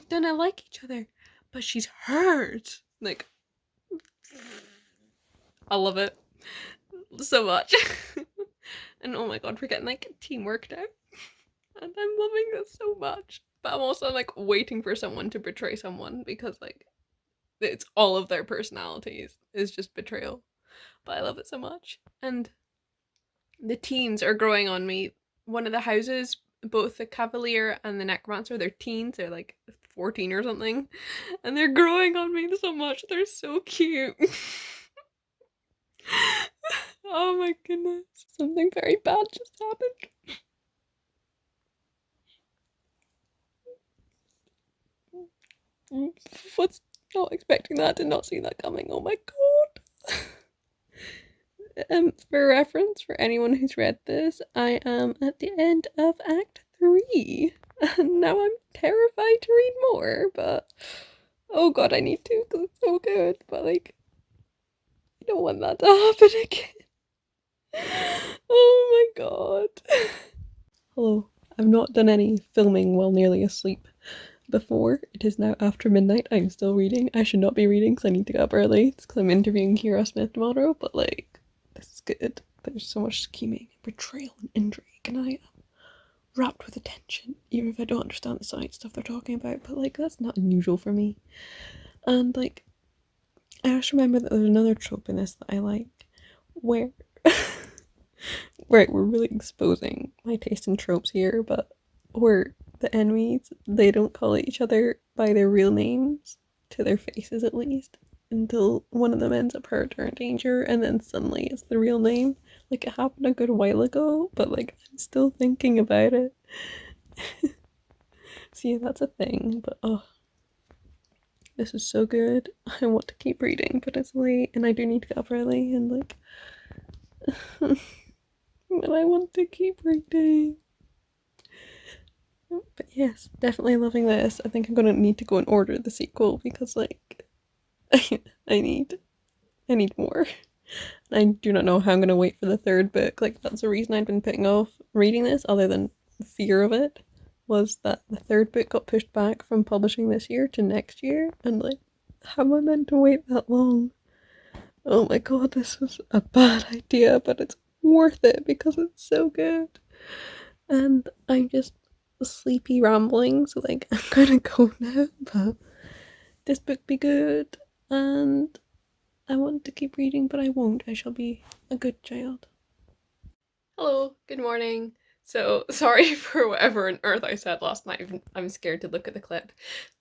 A: don't like each other, but she's hurt. Like, I love it so much. And oh my god, we're getting like teamwork now. And I'm loving this so much. But I'm also like waiting for someone to betray someone, because like it's all of their personalities is just betrayal. But I love it so much. And the teens are growing on me. One of the houses, both the Cavalier and the Necromancer, they're teens. They're like 14 or something. And they're growing on me so much. They're so cute. Oh my goodness. Something very bad just happened. Was not expecting that. Did not see that coming. Oh my god. For reference, for anyone who's read this, I am at the end of Act 3. And now I'm terrified to read more, but oh god, I need to because it's so good. But like, I don't want that to happen again. Oh my god. Hello. I've not done any filming while nearly asleep before. It is now after midnight. I'm still reading. I should not be reading because I need to get up early. It's because I'm interviewing Kira Smith tomorrow, but like, this is good. There's so much scheming, betrayal, and intrigue, and I am wrapped with attention, even if I don't understand the science stuff they're talking about, but like, that's not unusual for me. And like, I just remember that there's another trope in this that I like, where right, we're really exposing my taste in tropes here, but where the enemies, they don't call each other by their real names, to their faces at least.
B: until one of them ends up hurt or in danger, and then suddenly it's the real name. Like, it happened a good while ago, but like I'm still thinking about it. So yeah, that's a thing, but oh, this is so good. I want to keep reading, but it's late and I do need to get up early and like but I want to keep reading. But yes, definitely loving this. I think I'm gonna need to go and order the sequel because like I need more. I do not know how I'm gonna wait for the third book. Like, that's the reason I'd been putting off reading this, other than fear of it, was that the third book got pushed back from publishing this year to next year, and like, how am I meant to wait that long? Oh my god, this was a bad idea, but it's worth it because it's so good. And I'm just sleepy rambling, so like I'm gonna go now, but this book be good, and I want to keep reading, but I won't. I shall be a good child.
A: Hello, good morning. So, sorry for whatever on earth I said last night. I'm scared to look at the clip.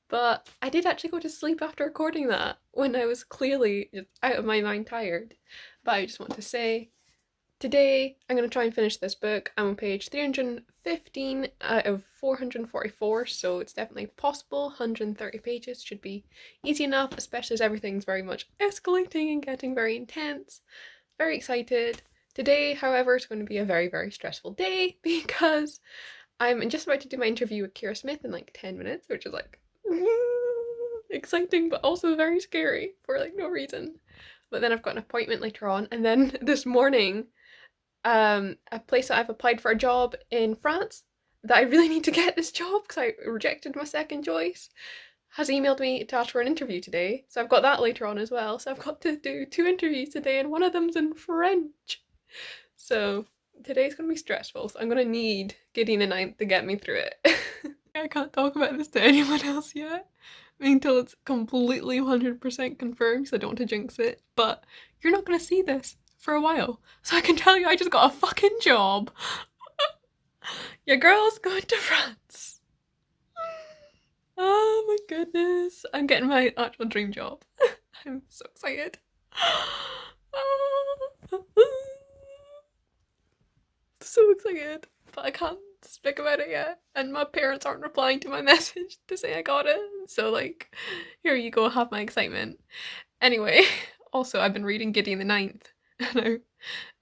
A: But I did actually go to sleep after recording that when I was clearly just out of my mind tired. But I just want to say, today I'm going to try and finish this book. I'm on page 315 out of 444, so it's definitely possible. 130 pages should be easy enough, especially as everything's very much escalating and getting very intense. Very excited. Today, however, is going to be a very, very stressful day because I'm just about to do my interview with Kira Smith in like 10 minutes, which is like exciting but also very scary for like no reason. But then I've got an appointment later on, and then this morning, a place that I've applied for a job in France that I really need to get this job because I rejected my second choice has emailed me to ask for an interview today. So I've got that later on as well. So I've got to do 2 interviews today, and one of them's in French. So today's gonna be stressful. So I'm gonna need Gideon and I to get me through it. I can't talk about this to anyone else yet until it's completely 100% confirmed, so I don't want to jinx it. But you're not gonna see this for a while. So I can tell you I just got a fucking job. Your girl's going to France. Oh my goodness. I'm getting my actual dream job. I'm so excited. So excited. But I can't speak about it yet. And my parents aren't replying to my message to say I got it. So like, here you go, have my excitement. Anyway, also I've been reading Gideon the Ninth. And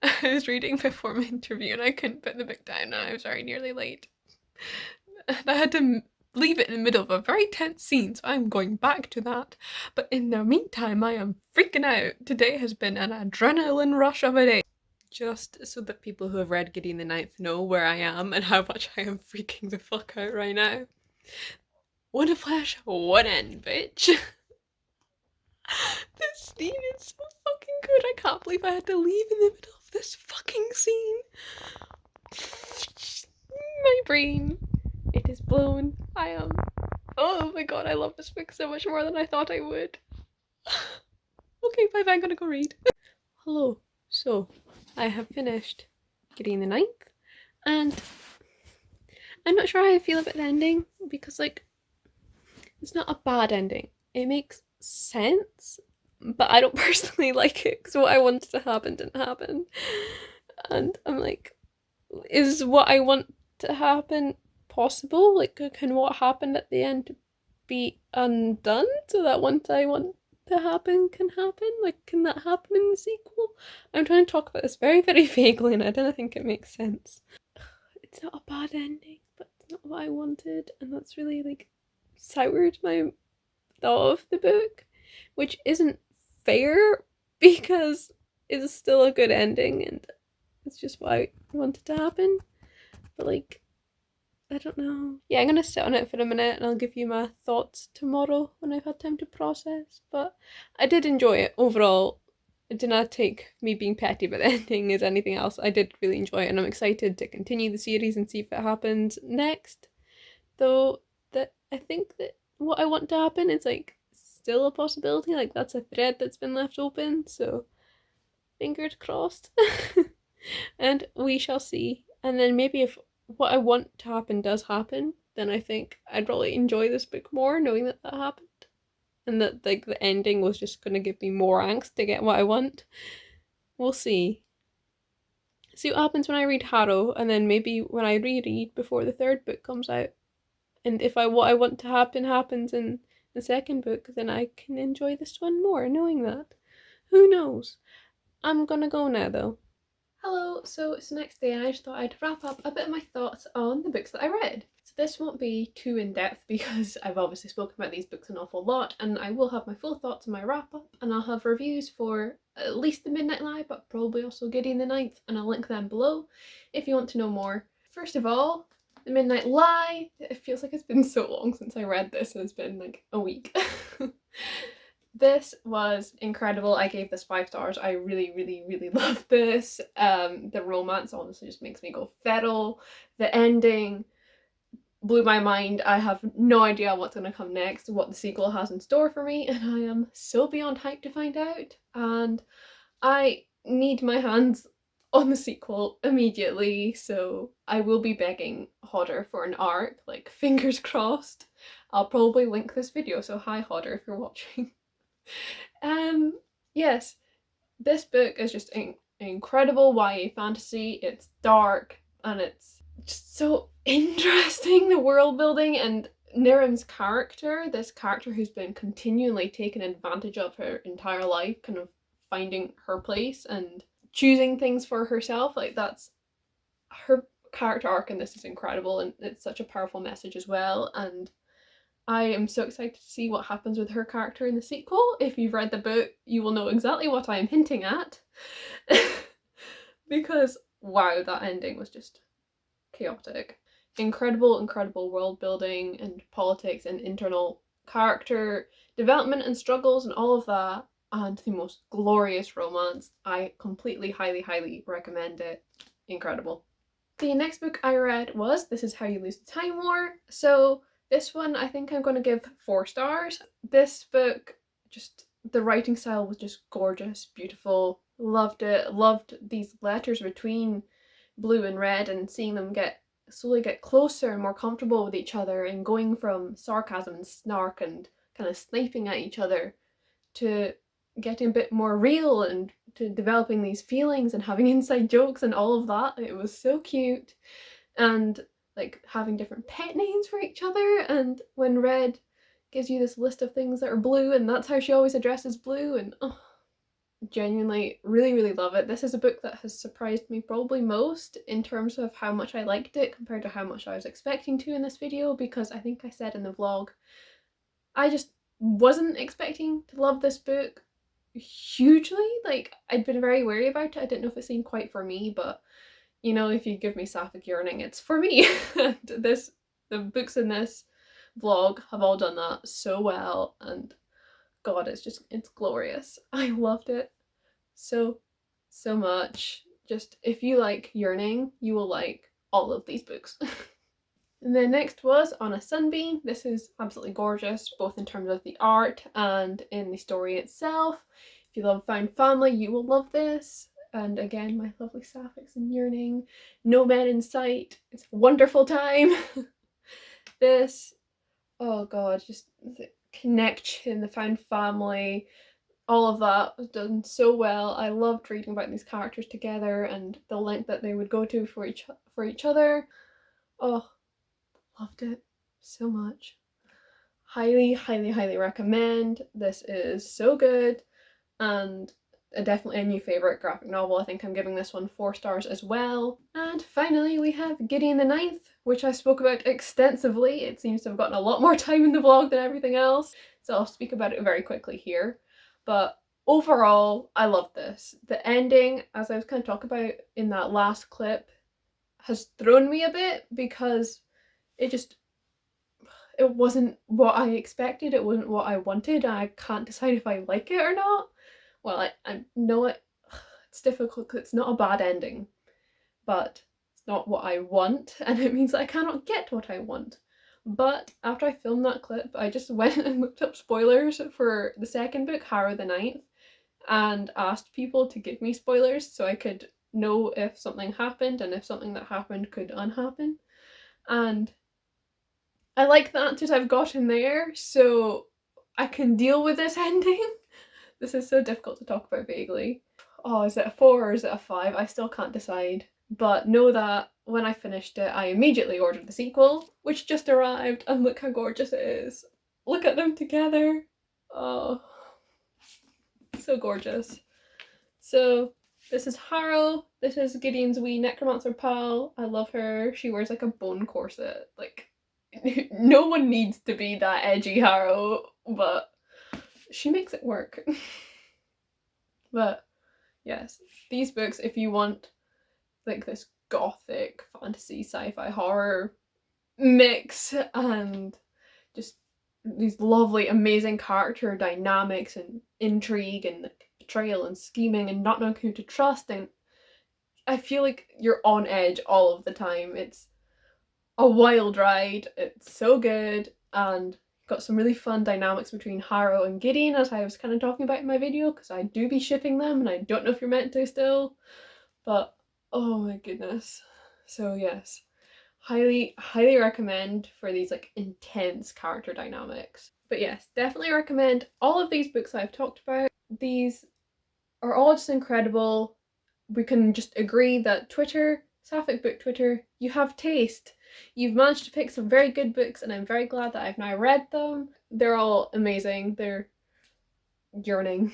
A: I was reading before my interview and I couldn't put the book down and I was very nearly late. And I had to leave it in the middle of a very tense scene, so I'm going back to that. But in the meantime, I am freaking out. Today has been an adrenaline rush of a day. Just so that people who have read Gideon the Ninth know where I am and how much I am freaking the fuck out right now. One flesh, one end, bitch. This scene is so fucking good. I can't believe I had to leave in the middle of this fucking scene. My brain. It is blown. I am. Oh my god, I love this book so much more than I thought I would. Okay, bye bye, I'm gonna go read. Hello. So, I have finished Gideon the Ninth, and I'm not sure how I feel about the ending, because, like, it's not a bad ending. It makes sense, but I don't personally like it, because what I wanted to happen didn't happen. And I'm like, is what I want to happen possible? Like, can what happened at the end be undone so that what I want to happen can happen? Like, can that happen in the sequel? I'm trying to talk about this very, very vaguely, and I don't think it makes sense. It's not a bad ending, but it's not what I wanted, and that's really, like, soured my thought of the book, which isn't fair because it's still a good ending, and it's just what I wanted to happen. But, like, I don't know. Yeah, I'm gonna sit on it for a minute and I'll give you my thoughts tomorrow when I've had time to process. But I did enjoy it overall. It did not take me being petty about the ending as anything else. I did really enjoy it, and I'm excited to continue the series and see if it happens next. Though that I think that what I want to happen is like still a possibility. Like, that's a thread that's been left open. So fingers crossed. And we shall see. And then maybe if what I want to happen does happen, then I think I'd probably enjoy this book more knowing that that happened.
B: and that like the ending was just gonna give me more angst to get what I want. We'll see. See what happens when I read Harrow, and then maybe when I reread before the third book comes out. And if what I want to happen happens in the second book, then I can enjoy this one more, knowing that. Who knows? I'm gonna go now though.
A: Hello, so it's the next day and I just thought I'd wrap up a bit of my thoughts on the books that I read. So this won't be too in-depth because I've obviously spoken about these books an awful lot, and I will have my full thoughts in my wrap-up, and I'll have reviews for at least The Midnight Lie, but probably also Gideon the Ninth, and I'll link them below if you want to know more. First of all, The Midnight Lie. It feels like it's been so long since I read this, and it's been like a week. This was incredible. I gave this 5 stars. I really loved this. The romance honestly just makes me go feral. The ending blew my mind. I have no idea what's going to come next, what the sequel has in store for me, and I am so beyond hyped to find out. And I need my hands on the sequel immediately, so I will be begging Hodder for an arc, like fingers crossed. I'll probably link this video, so hi Hodder if you're watching. Yes, this book is just incredible YA fantasy. It's dark and it's just so interesting, the world building, and Niram's character, this character who's been continually taken advantage of her entire life, kind of finding her place and choosing things for herself. Like, that's her character arc, and this is incredible, and it's such a powerful message as well. And I am so excited to see what happens with her character in the sequel. If you've read the book, you will know exactly what I am hinting at. Because, wow, that ending was just chaotic. Incredible world building and politics and internal character development and struggles and all of that. And the most glorious romance. I completely, highly recommend it. Incredible. The next book I read was This Is How You Lose the Time War. So this one I think I'm going to give 4 stars. This book, just the writing style was just gorgeous, beautiful, loved it, loved these letters between Blue and Red and seeing them slowly get closer and more comfortable with each other, and going from sarcasm and snark and kind of sniping at each other to getting a bit more real and to developing these feelings and having inside jokes and all of that. It was so cute. And like having different pet names for each other, and when Red gives you this list of things that are blue and that's how she always addresses Blue, and genuinely really love it. This is a book that has surprised me probably most in terms of how much I liked it compared to how much I was expecting to in this video, because I think I said in the vlog I just wasn't expecting to love this book hugely. Like, I'd been very wary about it. I didn't know if it seemed quite for me, but you know, if you give me sapphic yearning, it's for me. And the books in this vlog have all done that so well, and God, it's glorious. I loved it so much. Just, if you like yearning, you will like all of these books. And then next was On a Sunbeam. This is absolutely gorgeous, both in terms of the art and in the story itself. If you love found family, you will love this. And again, my lovely sapphics and yearning. No men in sight. It's a wonderful time. This, oh God, just the connection, the found family, all of that was done so well. I loved reading about these characters together and the length that they would go to for each other. Oh, loved it so much. Highly recommend. This is so good, and definitely a new favourite graphic novel. I think I'm giving this one 4 stars as well. And finally we have Gideon the Ninth, which I spoke about extensively. It seems to have gotten a lot more time in the vlog than everything else, so I'll speak about it very quickly here. But overall, I love this. The ending, as I was kind of talking about in that last clip, has thrown me a bit because it wasn't what I expected, it wasn't what I wanted, and I can't decide if I like it or not. Well, I know it's difficult because it's not a bad ending, but it's not what I want, and it means that I cannot get what I want. But after I filmed that clip, I just went and looked up spoilers for the second book, Harrow the Ninth, and asked people to give me spoilers so I could know if something happened and if something that happened could unhappen. And I like the answers I've gotten there, so I can deal with this ending. This is so difficult to talk about vaguely. Oh, is it a 4 or is it a 5? I still can't decide. But know that when I finished it, I immediately ordered the sequel, which just arrived, and look how gorgeous it is. Look at them together. Oh, so gorgeous. So this is Harrow. This is Gideon's wee necromancer pal. I love her. She wears like a bone corset. Like, no one needs to be that edgy Harrow, but she makes it work. But yes, these books, if you want like this gothic fantasy sci-fi horror mix and just these lovely amazing character dynamics and intrigue and betrayal and scheming and not knowing who to trust, and I feel like you're on edge all of the time. It's a wild ride. It's so good, and got some really fun dynamics between Harrow and Gideon, as I was kind of talking about in my video, because I do be shipping them and I don't know if you're meant to still, but oh my goodness. So yes, highly recommend for these like intense character dynamics. But yes, definitely recommend all of these books I've talked about. These are all just incredible. We can just agree that Twitter, Sapphic Book Twitter, you have taste. You've managed to pick some very good books, and I'm very glad that I've now read them. They're all amazing. They're yearning,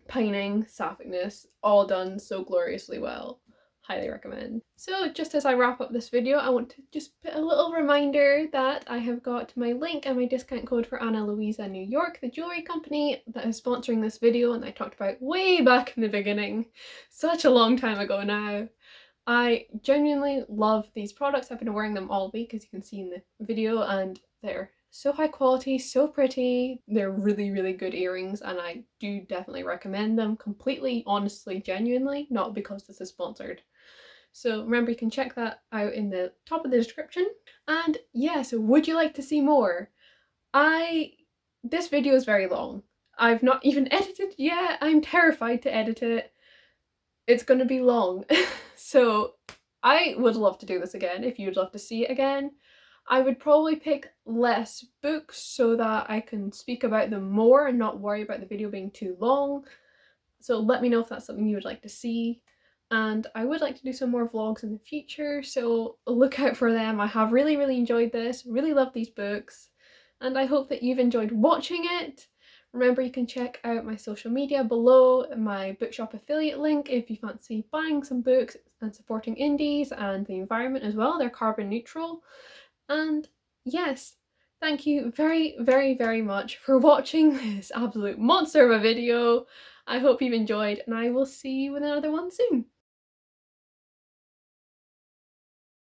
A: pining, sapphic-ness, all done so gloriously well. Highly recommend. So just as I wrap up this video, I want to just put a little reminder that I have got my link and my discount code for Ana Luisa New York, the jewellery company that is sponsoring this video and I talked about way back in the beginning, such a long time ago now. I genuinely love these products. I've been wearing them all week, as you can see in the video, and they're so high quality, so pretty. They're really good earrings, and I do definitely recommend them completely, honestly, genuinely, not because this is sponsored. So remember, you can check that out in the top of the description. And yeah, so would you like to see more? This video is very long. I've not even edited yet. I'm terrified to edit it. It's gonna be long. So I would love to do this again if you'd love to see it again. I would probably pick less books so that I can speak about them more and not worry about the video being too long. So let me know if that's something you would like to see. And I would like to do some more vlogs in the future, so look out for them. I have really enjoyed this, really love these books, and I hope that you've enjoyed watching it. Remember, you can check out my social media below, my bookshop affiliate link if you fancy buying some books and supporting indies and the environment as well. They're carbon neutral. And yes, thank you very much for watching this absolute monster of a video. I hope you've enjoyed, and I will see you with another one soon.